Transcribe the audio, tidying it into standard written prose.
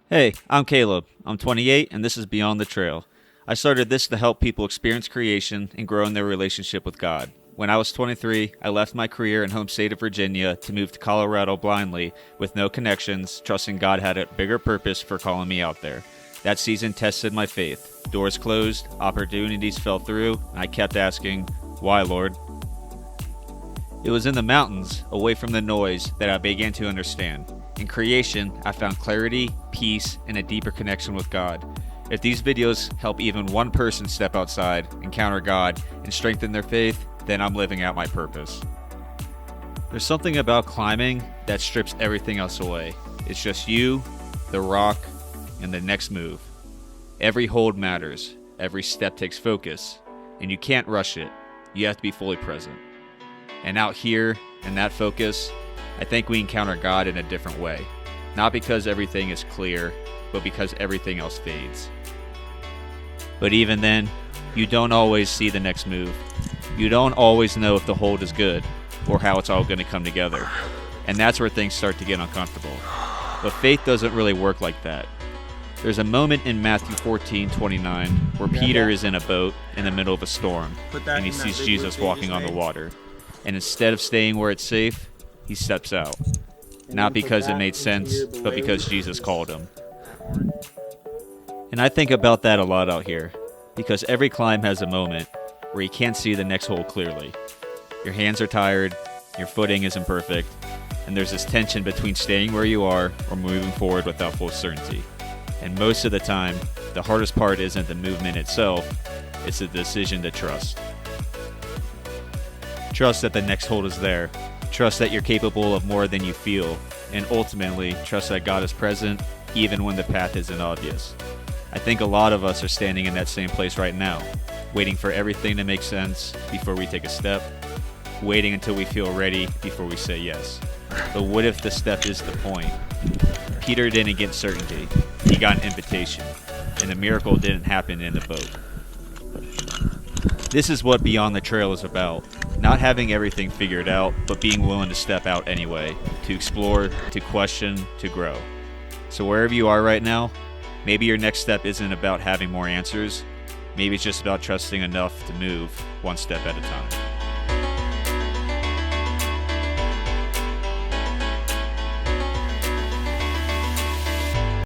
Hey, I'm Caleb. I'm 28 and this is Beyond the Trail. I started this to help people experience creation and grow in their relationship with God. When I was 23, I left my career in home state of Virginia to move to Colorado blindly with no connections, trusting God had a bigger purpose for calling me out there. That season tested my faith. Doors closed, opportunities fell through, and I kept asking, "Why, Lord?" It was in the mountains, away from the noise, that I began to understand. In creation, I found clarity, peace, and a deeper connection with God. If these videos help even one person step outside, encounter God, and strengthen their faith, then I'm living out my purpose. There's something about climbing that strips everything else away. It's just you, the rock, and the next move. Every hold matters, every step takes focus, and you can't rush it. You have to be fully present. And out here, in that focus, I think we encounter God in a different way. Not because everything is clear, but because everything else fades. But even then, you don't always see the next move. You don't always know if the hold is good, or how it's all going to come together. And that's where things start to get uncomfortable. But faith doesn't really work like that. There's a moment in Matthew 14:29 where Peter is in a boat in the middle of a storm, and he sees Jesus walking on the water. And instead of staying where it's safe, he steps out. Not because it made sense, but because Jesus called him. And I think about that a lot out here, because every climb has a moment where you can't see the next hole clearly. Your hands are tired, your footing isn't perfect, and there's this tension between staying where you are or moving forward without full certainty. And most of the time, the hardest part isn't the movement itself, it's the decision to trust. Trust that the next hold is there. Trust that you're capable of more than you feel. And ultimately, trust that God is present even when the path isn't obvious. I think a lot of us are standing in that same place right now, waiting for everything to make sense before we take a step, waiting until we feel ready before we say yes. But what if the step is the point? Peter didn't get certainty, he got an invitation, and the miracle didn't happen in the boat. This is what Beyond the Trail is about. Not having everything figured out, but being willing to step out anyway, to explore, to question, to grow. So wherever you are right now, maybe your next step isn't about having more answers. Maybe it's just about trusting enough to move one step at a time.